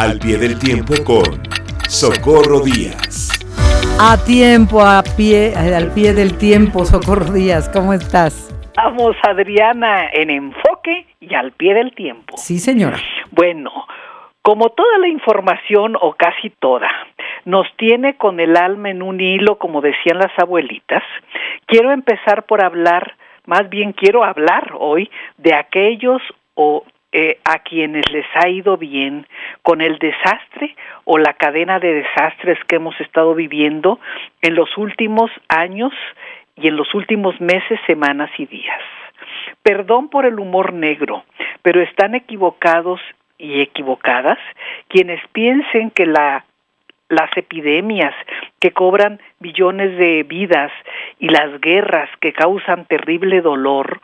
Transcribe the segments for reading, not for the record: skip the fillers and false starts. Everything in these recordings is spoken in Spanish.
Al pie del tiempo con Socorro Díaz. A tiempo, al pie del tiempo, Socorro Díaz, ¿cómo estás? Vamos, Adriana, en enfoque y al pie del tiempo. Sí, señora. Bueno, como toda la información, o casi toda, nos tiene con el alma en un hilo, como decían las abuelitas, quiero empezar por hablar, más bien quiero hablar hoy de aquellos a quienes les ha ido bien con el desastre o la cadena de desastres que hemos estado viviendo en los últimos años y en los últimos meses, semanas y días. Perdón por el humor negro, pero están equivocados y equivocadas quienes piensen que las epidemias que cobran billones de vidas y las guerras que causan terrible dolor,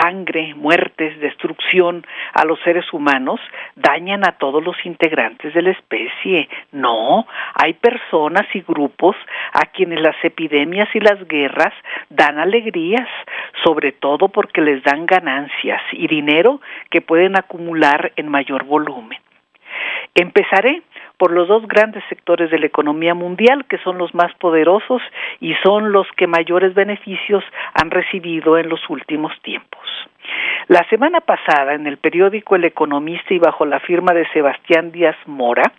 sangre, muertes, destrucción a los seres humanos, dañan a todos los integrantes de la especie. No, hay personas y grupos a quienes las epidemias y las guerras dan alegrías, sobre todo porque les dan ganancias y dinero que pueden acumular en mayor volumen. Empezaré por los dos grandes sectores de la economía mundial, que son los más poderosos y son los que mayores beneficios han recibido en los últimos tiempos. La semana pasada, en el periódico El Economista y bajo la firma de Sebastián Díaz Mora,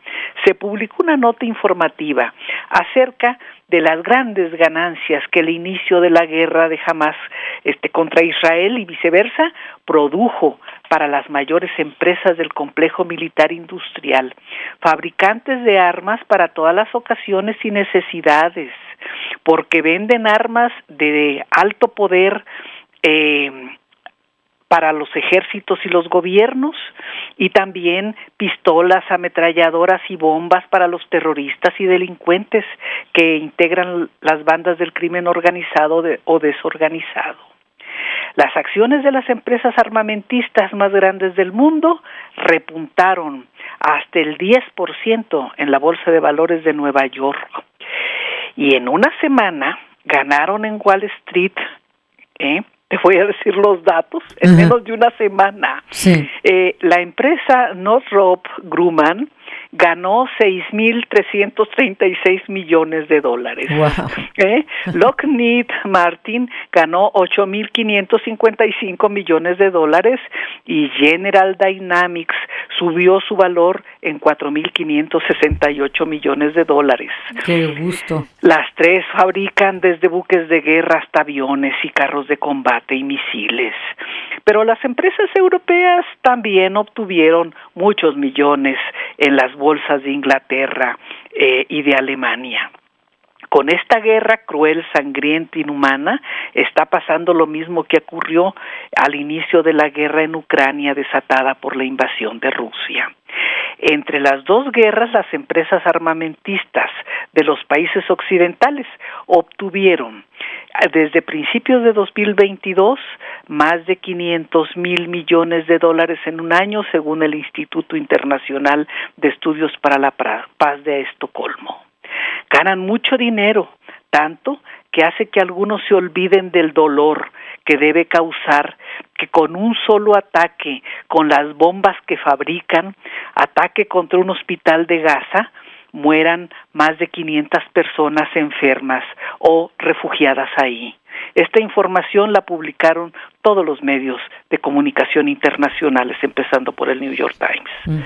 se publicó una nota informativa acerca de las grandes ganancias que el inicio de la guerra de Hamás contra Israel y viceversa produjo para las mayores empresas del complejo militar industrial, fabricantes de armas para todas las ocasiones y necesidades, porque venden armas de alto poder para los ejércitos y los gobiernos, y también pistolas, ametralladoras y bombas para los terroristas y delincuentes que integran las bandas del crimen organizado o desorganizado. Las acciones de las empresas armamentistas más grandes del mundo repuntaron hasta el 10% en la Bolsa de Valores de Nueva York. Y en una semana ganaron en Wall Street, te voy a decir los datos, en menos de una semana. Sí. La empresa Northrop Grumman ganó $6,336 millones. Wow. Lockheed Martin ganó $8,555 millones y General Dynamics subió su valor en $4,568 millones. Qué gusto. Las tres fabrican desde buques de guerra hasta aviones y carros de combate y misiles. Pero las empresas europeas también obtuvieron muchos millones en las bolsas de Inglaterra y de Alemania. Con esta guerra cruel, sangrienta, inhumana, está pasando lo mismo que ocurrió al inicio de la guerra en Ucrania desatada por la invasión de Rusia. Entre las dos guerras, las empresas armamentistas de los países occidentales obtuvieron desde principios de 2022 más de $500,000 millones en un año, según el Instituto Internacional de Estudios para la Paz de Estocolmo. Ganan mucho dinero, tanto que hace que algunos se olviden del dolor que debe causar que con un solo ataque, con las bombas que fabrican, ataque contra un hospital de Gaza, mueran más de 500 personas enfermas o refugiadas ahí. Esta información la publicaron todos los medios de comunicación internacionales, empezando por el New York Times. Uh-huh.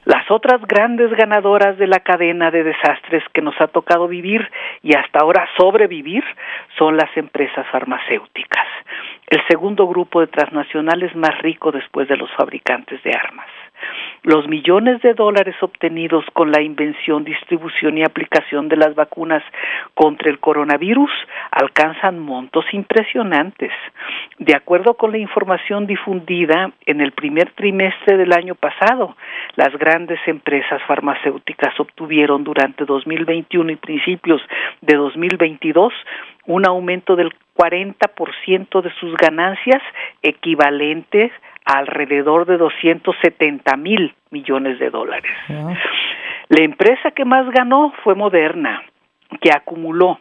Las otras grandes ganadoras de la cadena de desastres que nos ha tocado vivir y hasta ahora sobrevivir son las empresas farmacéuticas, el segundo grupo de transnacionales más rico después de los fabricantes de armas. Los millones de dólares obtenidos con la invención, distribución y aplicación de las vacunas contra el coronavirus alcanzan montos impresionantes. De acuerdo con la información difundida en el primer trimestre del año pasado, las grandes empresas farmacéuticas obtuvieron durante 2021 y principios de 2022 un aumento del 40% de sus ganancias, equivalentes a alrededor de $270,000 millones. La empresa que más ganó fue Moderna, que acumuló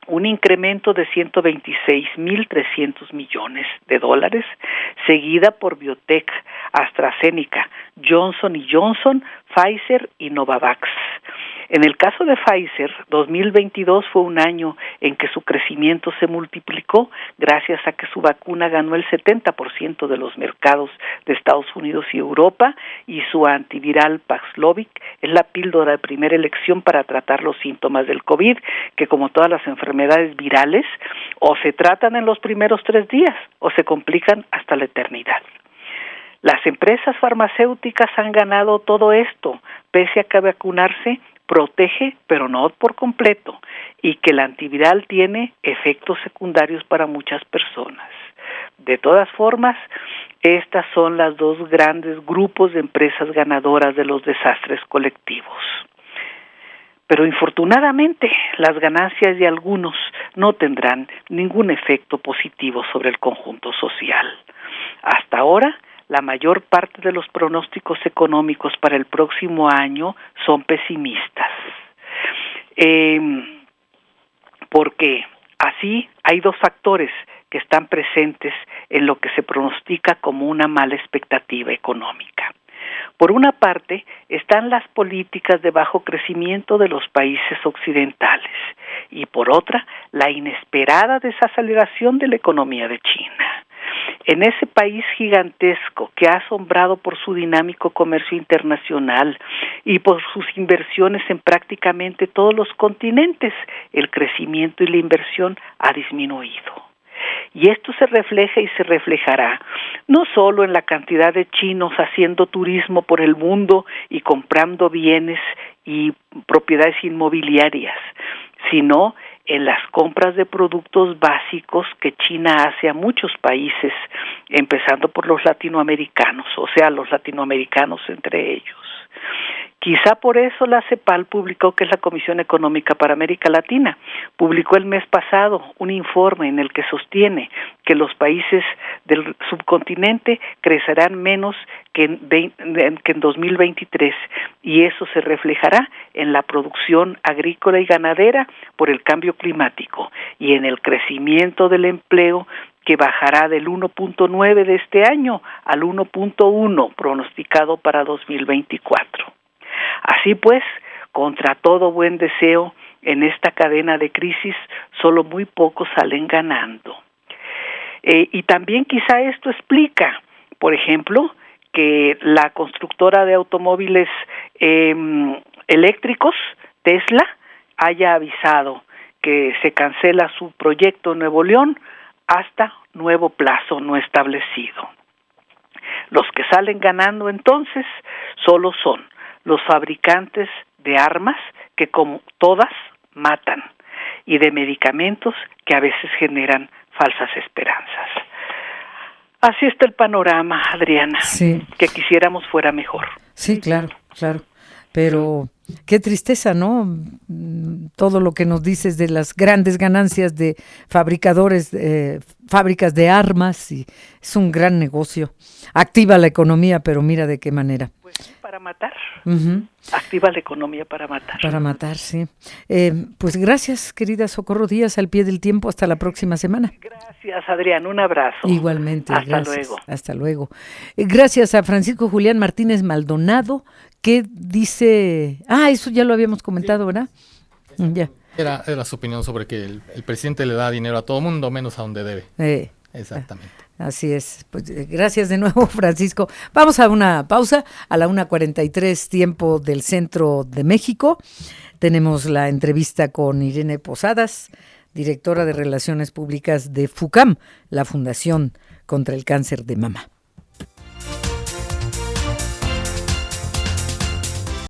un incremento de $126,300 millones, seguida por Biotech, AstraZeneca, Johnson & Johnson, Pfizer y Novavax. En el caso de Pfizer, 2022 fue un año en que su crecimiento se multiplicó gracias a que su vacuna ganó el 70% de los mercados de Estados Unidos y Europa, y su antiviral Paxlovid es la píldora de primera elección para tratar los síntomas del COVID, que como todas las enfermedades virales, o se tratan en los primeros 3 días o se complican hasta la eternidad. Las empresas farmacéuticas han ganado todo esto, pese a que vacunarse protege, pero no por completo, y que el antiviral tiene efectos secundarios para muchas personas. De todas formas, estas son las dos grandes grupos de empresas ganadoras de los desastres colectivos. Pero infortunadamente, las ganancias de algunos no tendrán ningún efecto positivo sobre el conjunto social. Hasta ahora, la mayor parte de los pronósticos económicos para el próximo año son pesimistas. Porque así hay 2 factores que están presentes en lo que se pronostica como una mala expectativa económica. Por una parte, están las políticas de bajo crecimiento de los países occidentales, y por otra, la inesperada desaceleración de la economía de China. En ese país gigantesco que ha asombrado por su dinámico comercio internacional y por sus inversiones en prácticamente todos los continentes, el crecimiento y la inversión ha disminuido. Y esto se refleja y se reflejará no solo en la cantidad de chinos haciendo turismo por el mundo y comprando bienes y propiedades inmobiliarias, sino en las compras de productos básicos que China hace a muchos países, empezando por los latinoamericanos, o sea, los latinoamericanos entre ellos. Quizá por eso la CEPAL publicó, que es la Comisión Económica para América Latina, publicó el mes pasado un informe en el que sostiene que los países del subcontinente crecerán menos que en 2023, y eso se reflejará en la producción agrícola y ganadera por el cambio climático y en el crecimiento del empleo, que bajará del 1.9 de este año al 1.1 pronosticado para 2024. Así pues, contra todo buen deseo, en esta cadena de crisis, solo muy pocos salen ganando. Y también quizá esto explica, por ejemplo, que la constructora de automóviles eléctricos, Tesla, haya avisado que se cancela su proyecto en Nuevo León hasta nuevo plazo no establecido. Los que salen ganando entonces solo son los fabricantes de armas, que como todas matan, y de medicamentos que a veces generan falsas esperanzas. Así está el panorama, Adriana, sí, que quisiéramos fuera mejor. Sí, claro, pero qué tristeza, ¿no? Todo lo que nos dices de las grandes ganancias de fabricadores, fábricas de armas, y es un gran negocio. Activa la economía, pero mira de qué manera. Pues para matar. Uh-huh. Activa la economía para matar. Para matar, sí. Pues gracias, querida Socorro Díaz, al pie del tiempo. Hasta la próxima semana. Gracias, Adrián. Un abrazo. Igualmente. Hasta gracias. luego. Hasta luego. Gracias a Francisco Julián Martínez Maldonado, que dice... eso ya lo habíamos comentado, ¿verdad? Ya. Era su opinión sobre que el presidente le da dinero a todo mundo, menos a donde debe. Exactamente. Así es. Pues gracias de nuevo, Francisco. Vamos a una pausa a la 1:43 tiempo del centro de México. Tenemos la entrevista con Irene Posadas, directora de Relaciones Públicas de FUCAM, la Fundación contra el Cáncer de Mama.